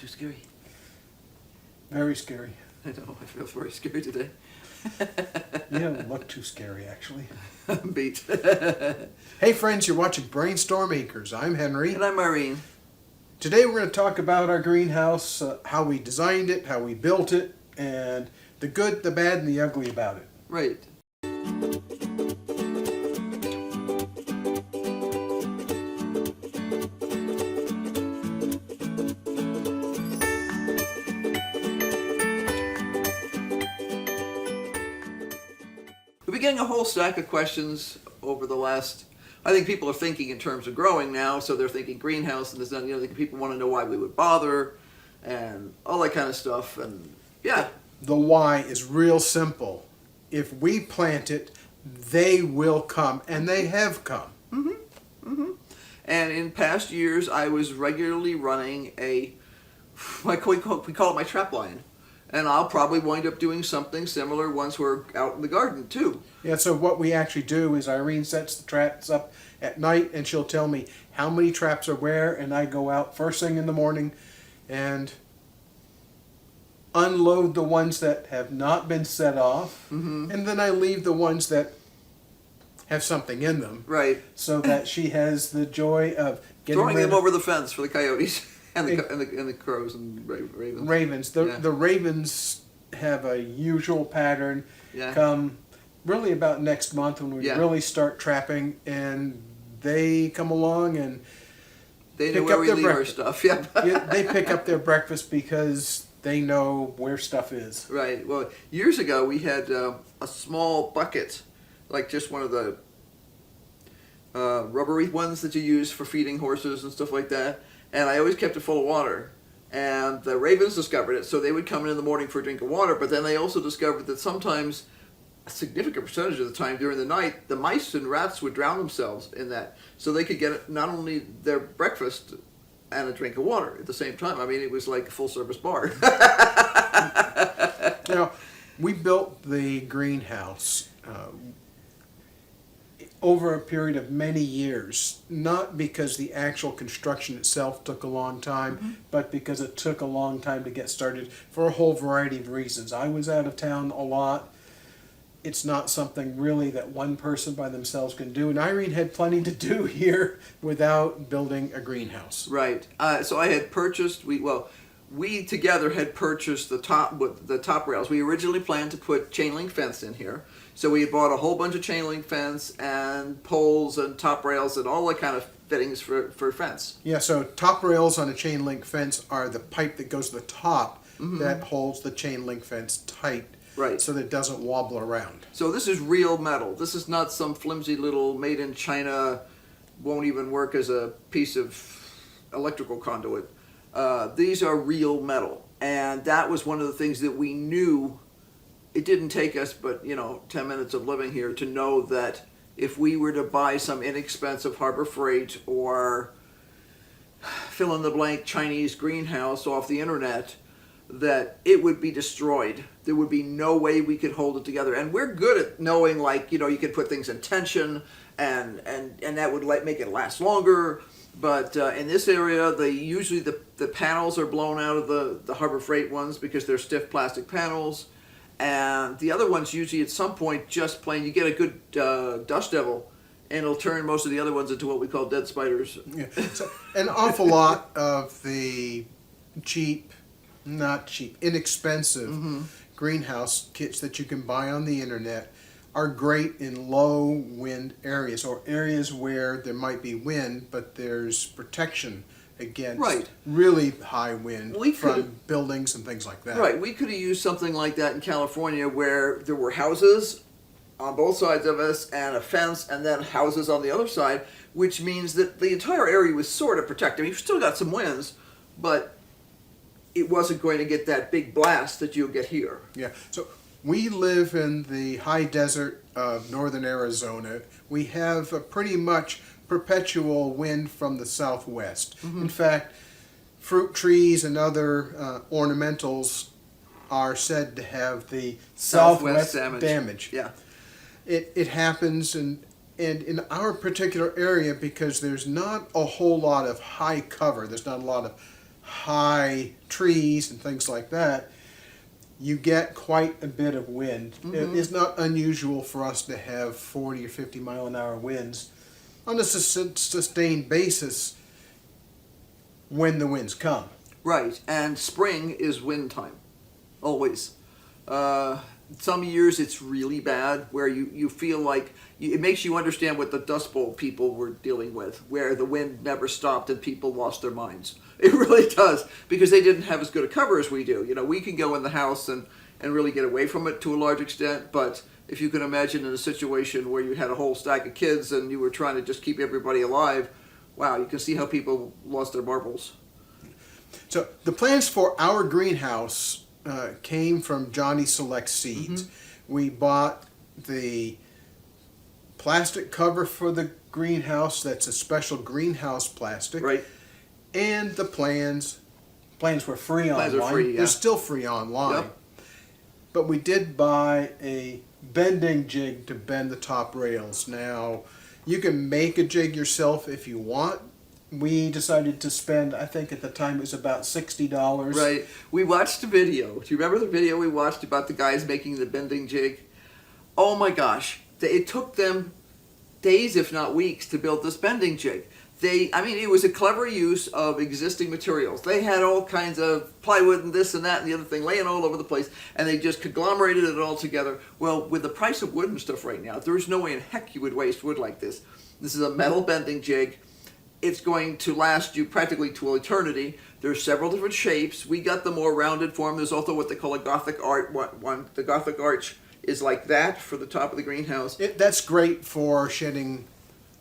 too scary? Very scary. I know, I feel very scary today. You don't look too scary, actually. I'm beat. Hey friends, you're watching BrainStormAcres. I'm Henry. And I'm Irene. Today we're going to talk about our greenhouse, how we designed it, how we built it, and the good, the bad, and the ugly about it. Right. We've been getting a whole stack of questions over the last, I think people are thinking in terms of growing now, so they're thinking greenhouse, and there's not, people want to know why we would bother, and all that kind of stuff, and yeah. The why is real simple. If we plant it, they will come, and they have come. And in past years, I was regularly running we call it my trap line. And I'll probably wind up doing something similar once we're out in the garden, too. Yeah, so what we actually do is Irene sets the traps up at night, and she'll tell me how many traps are where, and I go out first thing in the morning and unload the ones that have not been set off, and then I leave the ones that have something in them. Right. So that she has the joy of getting throwing rid them of over the fence for the coyotes and the crows and ravens. ravens. The ravens have a usual pattern. Yeah. Come really about next month when we really start trapping, and they come along and they know pick where up we their leave our breakfast. stuff. Yeah. Yeah, they pick up their breakfast because they know where stuff is. Right. Well, years ago we had a small bucket, like just one of the rubbery ones that you use for feeding horses and stuff like that. And I always kept it full of water. And the ravens discovered it, so they would come in the morning for a drink of water. But then they also discovered that sometimes, a significant percentage of the time during the night, the mice and rats would drown themselves in that. So they could get not only their breakfast and a drink of water at the same time. I mean, it was like a full-service bar. Now, we built the greenhouse over a period of many years, not because the actual construction itself took a long time, but because it took a long time to get started for a whole variety of reasons. I was out of town a lot. It's not something really that one person by themselves can do, and Irene had plenty to do here without building a greenhouse. Right. So I had purchased, we together had purchased the top rails. We originally planned to put chain link fence in here. So we had bought a whole bunch of chain link fence and poles and top rails and all that kind of fittings for fence. Yeah, so top rails on a chain link fence are the pipe that goes to the top that holds the chain link fence tight. Right. So that it doesn't wobble around. So this is real metal. This is not some flimsy little made in China, won't even work as a piece of electrical conduit. These are real metal. And that was one of the things that we knew. It didn't take us but 10 minutes of living here to know that if we were to buy some inexpensive Harbor Freight or fill in the blank Chinese greenhouse off the internet, that it would be destroyed. There would be no way we could hold it together. And we're good at knowing, you could put things in tension and that would make it last longer. But in this area, usually the panels are blown out of the Harbor Freight ones because they're stiff plastic panels. And the other ones usually at some point just plain, you get a good dust devil, and it'll turn most of the other ones into what we call dead spiders. Yeah. So an awful lot of the inexpensive greenhouse kits that you can buy on the internet are great in low wind areas, or areas where there might be wind, but there's protection against really high wind from buildings and things like that. Right. We could have used something like that in California where there were houses on both sides of us and a fence and then houses on the other side, which means that the entire area was sort of protected. You've still got some winds, but it wasn't going to get that big blast that you'll get here. Yeah. So we live in the high desert of northern Arizona. We have a pretty much perpetual wind from the southwest. In fact, fruit trees and other ornamentals are said to have the southwest damage. Yeah. It happens, and in our particular area, because there's not a whole lot of high cover, there's not a lot of high trees and things like that, you get quite a bit of wind. It's not unusual for us to have 40 or 50 mile an hour winds on a sustained basis when the winds come. Right, and spring is wind time, always. Some years it's really bad, where you feel like, it makes you understand what the Dust Bowl people were dealing with, where the wind never stopped and people lost their minds. It really does, because they didn't have as good a cover as we do. You know, we can go in the house and really get away from it to a large extent, but if you can imagine in a situation where you had a whole stack of kids and you were trying to just keep everybody alive, wow, you can see how people lost their marbles. So the plans for our greenhouse came from Johnny Select Seeds. We bought the plastic cover for the greenhouse. That's a special greenhouse plastic. Right. And the plans were free online. Plans are free, yeah. They're still free online. Yep. But we did buy a bending jig to bend the top rails. Now, you can make a jig yourself if you want. We decided to spend, I think at the time it was about $60. Right. We watched a video. Do you remember the video we watched about the guys making the bending jig? Oh my gosh. It took them days, if not weeks, to build this bending jig. It was a clever use of existing materials. They had all kinds of plywood and this and that and the other thing laying all over the place, and they just conglomerated it all together. Well, with the price of wood and stuff right now, there's no way in heck you would waste wood like this. This is a metal bending jig. It's going to last you practically to eternity. There's several different shapes. We got the more rounded form. There's also what they call a Gothic arch one. The Gothic arch is like that for the top of the greenhouse. That's great for shedding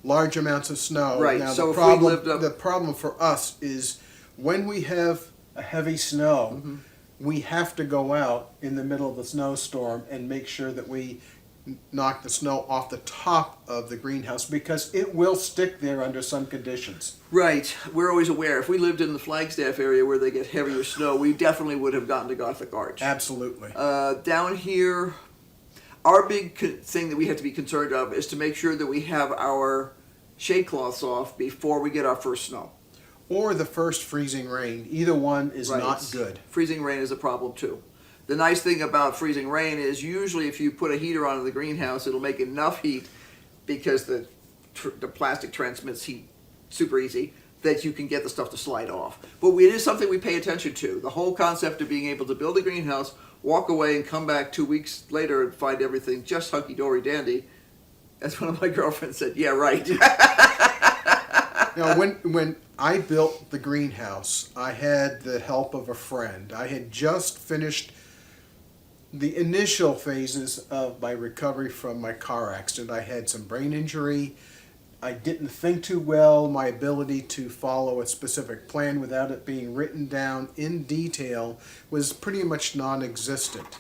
large amounts of snow. Right. Now, So the problem for us is when we have a heavy snow, we have to go out in the middle of the snowstorm and make sure that we knock the snow off the top of the greenhouse, because it will stick there under some conditions. Right. We're always aware. If we lived in the Flagstaff area where they get heavier snow, we definitely would have gotten to Gothic arch. Absolutely. Down here, our big thing that we have to be concerned of is to make sure that we have our shade cloths off before we get our first snow. Or the first freezing rain. Either one is not good. Freezing rain is a problem too. The nice thing about freezing rain is usually if you put a heater on in the greenhouse, it'll make enough heat, because the plastic transmits heat super easy, that you can get the stuff to slide off. But it is something we pay attention to. The whole concept of being able to build a greenhouse, walk away and come back 2 weeks later and find everything just hunky-dory dandy. As one of my girlfriends said, yeah, right. Now, when I built the greenhouse, I had the help of a friend. I had just finished the initial phases of my recovery from my car accident. I had some brain injury. I didn't think too well. My ability to follow a specific plan without it being written down in detail was pretty much non-existent.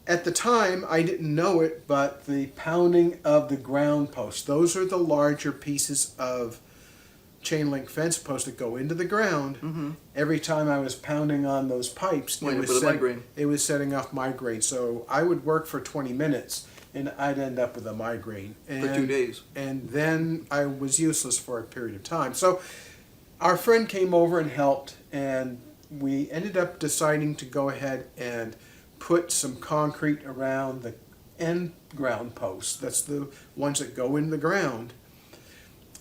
At the time, I didn't know it, but the pounding of the ground posts, those are the larger pieces of chain link fence posts that go into the ground. Every time I was pounding on those pipes, it was setting off migraine. So I would work for 20 minutes and I'd end up with a migraine. For 2 days. And then I was useless for a period of time. So our friend came over and helped, and we ended up deciding to go ahead and put some concrete around the end ground posts. That's the ones that go in the ground.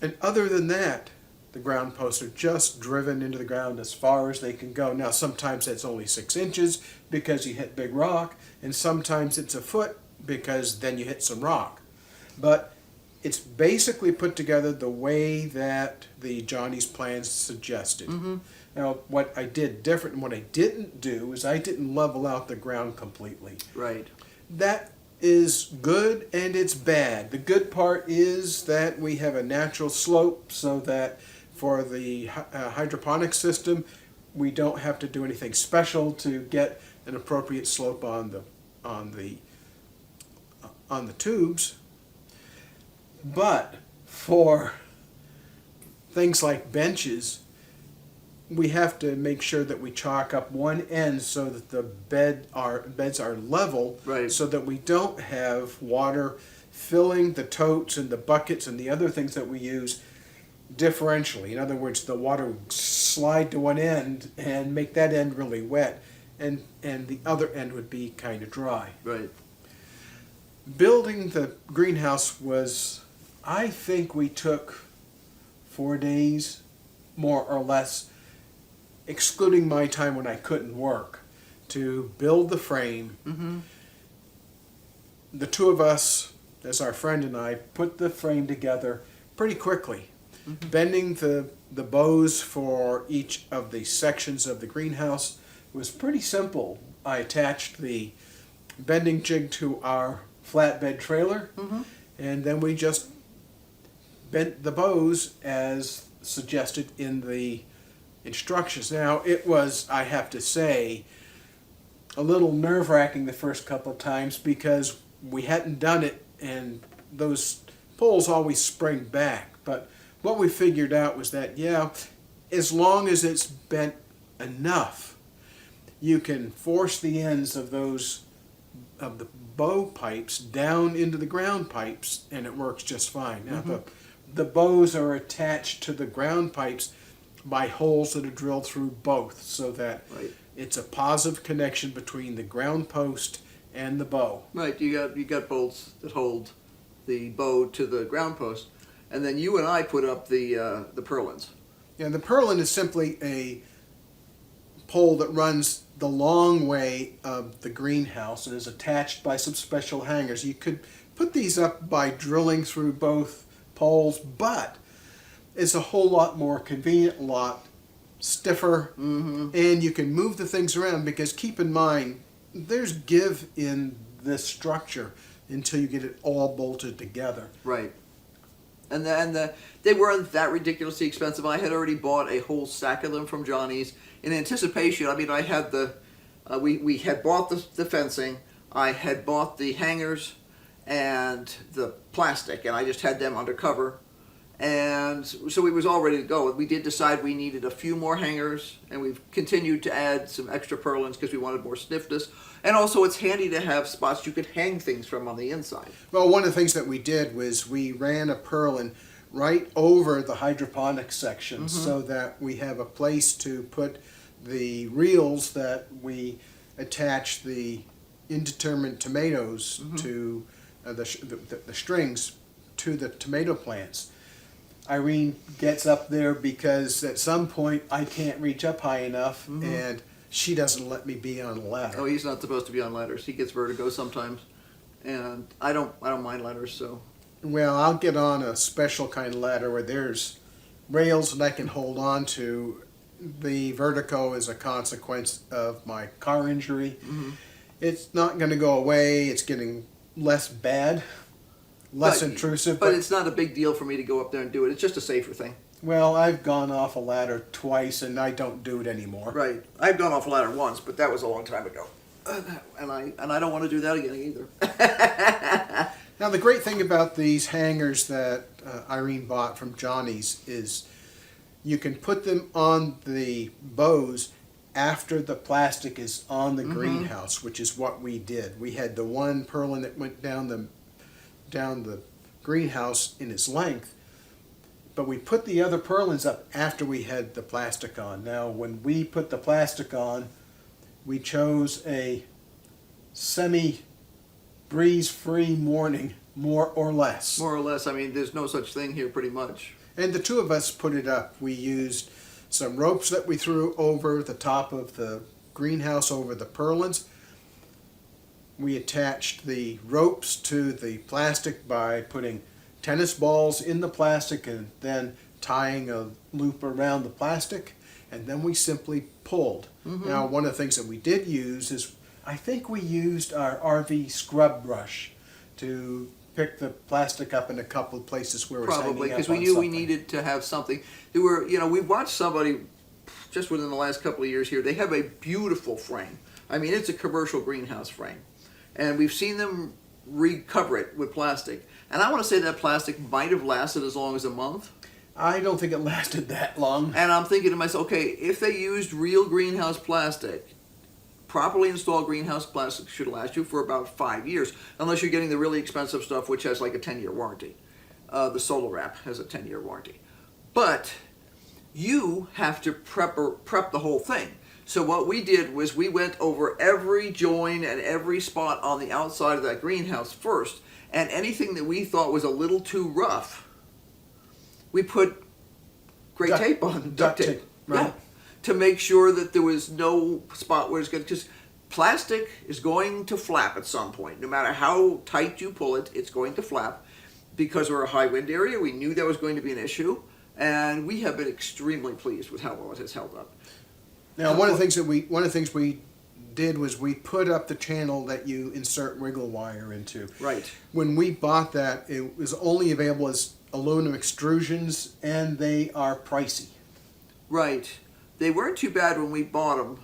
And other than that, the ground posts are just driven into the ground as far as they can go. Now, sometimes that's only 6 inches because you hit big rock, and sometimes it's a foot because then you hit some rock. But it's basically put together the way that the Johnny's plans suggested. Now, what I did different and what I didn't do is I didn't level out the ground completely. Right. That is good and it's bad. The good part is that we have a natural slope, so that for the hydroponic system, we don't have to do anything special to get an appropriate slope on the tubes. But for things like benches, we have to make sure that we chalk up one end so that the beds are level, right, so that we don't have water filling the totes and the buckets and the other things that we use differentially. In other words, the water slide to one end and make that end really wet, and the other end would be kind of dry. Right. Building the greenhouse was, I think we took 4 days, more or less, excluding my time when I couldn't work, to build the frame. Mm-hmm. The two of us, as our friend and I, put the frame together pretty quickly. Mm-hmm. Bending the bows for each of the sections of the greenhouse was pretty simple. I attached the bending jig to our flatbed trailer, Mm-hmm. and then we just bent the bows as suggested in the instructions. Now, it was, I have to say, a little nerve-wracking the first couple of times because we hadn't done it and those poles always spring back. But what we figured out was that, yeah, as long as it's bent enough, you can force the ends of those of the bow pipes down into the ground pipes and it works just fine. Now, the bows are attached to the ground pipes by holes that are drilled through both, so that Right. it's a positive connection between the ground post and the bow. Right. You got bolts that hold the bow to the ground post, and then you and I put up the purlins. And the purlin is simply a pole that runs the long way of the greenhouse and is attached by some special hangers. You could put these up by drilling through both poles, but it's a whole lot more convenient, a lot stiffer, Mm-hmm. and you can move the things around because keep in mind, there's give in this structure until you get it all bolted together. Right. And they weren't that ridiculously expensive. I had already bought a whole stack of them from Johnny's in anticipation. I mean, I had we had bought the fencing. I had bought the hangers and the plastic, and I just had them under cover. And so it was all ready to go. We did decide we needed a few more hangers, and we've continued to add some extra purlins because we wanted more stiffness. And also it's handy to have spots you could hang things from on the inside. Well, one of the things that we did was we ran a purlin right over the hydroponics section so that we have a place to put the reels that we attach the indeterminate tomatoes to, the strings to the tomato plants. Irene gets up there because at some point I can't reach up high enough, and she doesn't let me be on a ladder. Oh, he's not supposed to be on ladders. He gets vertigo sometimes, and I don't mind ladders. So Well, I'll get on a special kind of ladder where there's rails that I can hold on to. The vertigo is a consequence of my car injury. It's not going to go away. It's getting less bad, less intrusive. But it's not a big deal for me to go up there and do it. It's just a safer thing. Well, I've gone off a ladder twice, and I don't do it anymore. Right. I've gone off a ladder once, but that was a long time ago, and I don't want to do that again either. Now, the great thing about these hangers that Irene bought from Johnny's is you can put them on the bows after the plastic is on the greenhouse, which is what we did. We had the one purlin that went down the greenhouse in its length, but we put the other purlins up after we had the plastic on. Now, when we put the plastic on, we chose a semi-breeze-free morning, more or less. More or less. I mean, there's no such thing here, pretty much. And the two of us put it up. We used some ropes that we threw over the top of the greenhouse over the purlins. We attached the ropes to the plastic by putting tennis balls in the plastic and then tying a loop around the plastic, and then we simply pulled. Now, one of the things that we did use is, I think we used our RV scrub brush to pick the plastic up in a couple of places where it was Probably, hanging up because we on knew we something. needed to have something. There were, we watched somebody just within the last couple of years here. They have a beautiful frame. I mean, it's a commercial greenhouse frame, and we've seen them recover it with plastic. And I want to say that plastic might have lasted as long as a month. I don't think it lasted that long. And I'm thinking to myself, okay, if they used real greenhouse plastic, properly installed greenhouse plastic should last you for about 5 years, unless you're getting the really expensive stuff, which has like a 10-year warranty. The Solar Wrap has a 10-year warranty. But You have to prep the whole thing. So what we did was we went over every join and every spot on the outside of that greenhouse first, and anything that we thought was a little too rough, we put tape on, duct tape. Right. Yeah, to make sure that there was no spot where it's going to, because plastic is going to flap at some point. No matter how tight you pull it, it's going to flap. Because we're a high wind area, we knew that was going to be an issue, and we have been extremely pleased with how well it has held up. Now, one of the things we did was we put up the channel that you insert wiggle wire into. Right. When we bought that, it was only available as aluminum extrusions, and they are pricey. Right. They weren't too bad when we bought them,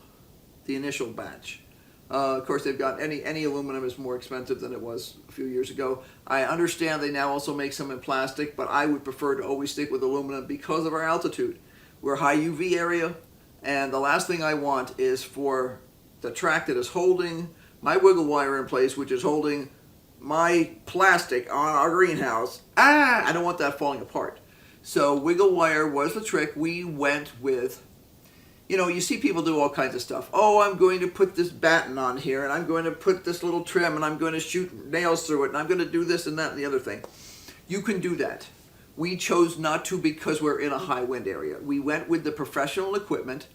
the initial batch. Of course, they've got any aluminum is more expensive than it was a few years ago. I understand they now also make some in plastic, but I would prefer to always stick with aluminum because of our altitude. We're a high UV area, and the last thing I want is for the track that is holding my wiggle wire in place, which is holding my plastic on our greenhouse. I don't want that falling apart. So wiggle wire was the trick. We went with, you see people do all kinds of stuff. Oh, I'm going to put this batten on here, and I'm going to put this little trim, and I'm going to shoot nails through it, and I'm going to do this and that and the other thing. You can do that. We chose not to because we're in a high wind area. We went with the professional equipment.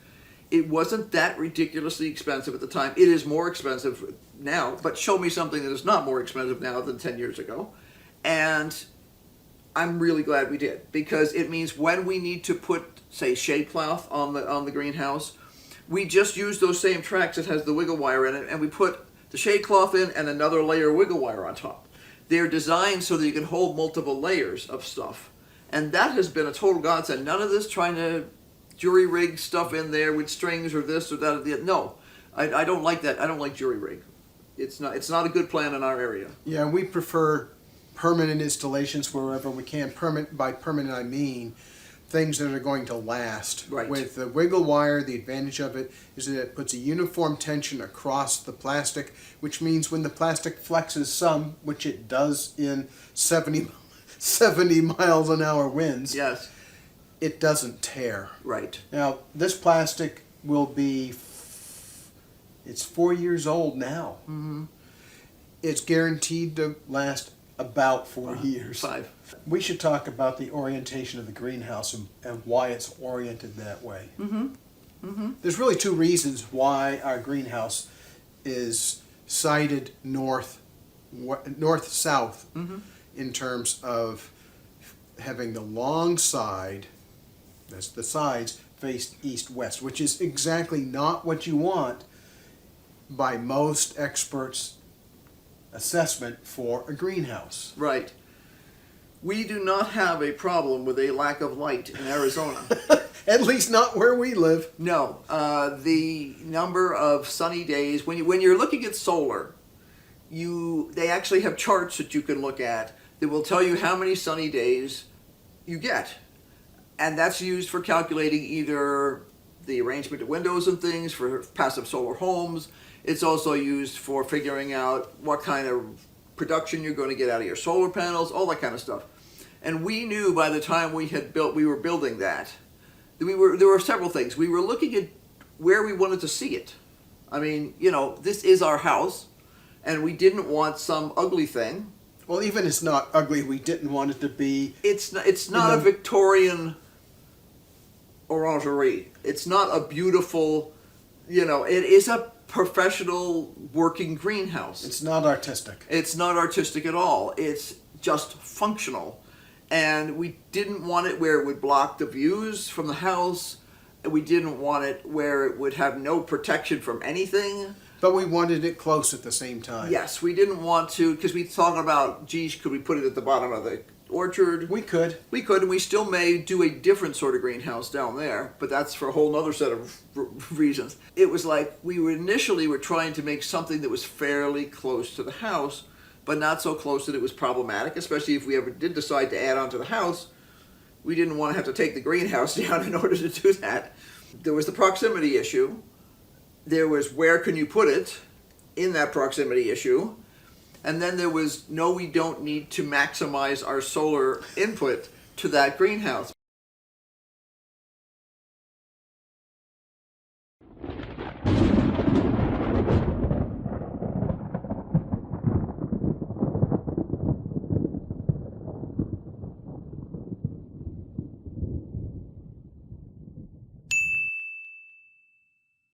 It wasn't that ridiculously expensive at the time. It is more expensive now, but show me something that is not more expensive now than 10 years ago. And I'm really glad we did, because it means when we need to put, say, shade cloth on the greenhouse, we just use those same tracks that has the wiggle wire in it, and we put the shade cloth in and another layer of wiggle wire on top. They're designed so that you can hold multiple layers of stuff. And that has been a total godsend. None of this trying to jury rig stuff in there with strings or this or that or the other. No, I don't like that. I don't like jury rig. It's not a good plan in our area. Yeah, we prefer permanent installations wherever we can. By permanent, I mean things that are going to last. Right. With the wiggle wire, the advantage of it is that it puts a uniform tension across the plastic, which means when the plastic flexes some, which it does in 70 miles an hour winds, Yes. it doesn't tear. Right. Now, this plastic will be, it's 4 years old now. Mm-hmm. It's guaranteed to last about 4 years. 5. We should talk about the orientation of the greenhouse and why it's oriented that way. Mm-hmm. Mm-hmm. There's really two reasons why our greenhouse is sited north-south Mm-hmm. in terms of having the long side, that's the sides, face east-west, which is exactly not what you want by most experts' assessment for a greenhouse. Right. We do not have a problem with a lack of light in Arizona. At least not where we live. No. The number of sunny days, when you're looking at solar, they actually have charts that you can look at that will tell you how many sunny days you get. And that's used for calculating either the arrangement of windows and things for passive solar homes. It's also used for figuring out what kind of production you're going to get out of your solar panels, all that kind of stuff. And we knew by the time we were building that there were several things. We were looking at where we wanted to see it. I mean, this is our house, and we didn't want some ugly thing. Well, even if it's not ugly, we didn't want it to be... It's not a Victorian orangerie. It's not a beautiful, it is a professional working greenhouse. It's not artistic. It's not artistic at all. It's just functional. And we didn't want it where it would block the views from the house. We didn't want it where it would have no protection from anything. But we wanted it close at the same time. Yes, we didn't want to, because we thought about, geez, could we put it at the bottom of the orchard? We could. We could, and we still may do a different sort of greenhouse down there, but that's for a whole other set of reasons. It was like we were trying to make something that was fairly close to the house, but not so close that it was problematic, especially if we ever did decide to add on to the house. We didn't want to have to take the greenhouse down in order to do that. There was the proximity issue. There was where can you put it in that proximity issue. And then there was, no, we don't need to maximize our solar input to that greenhouse.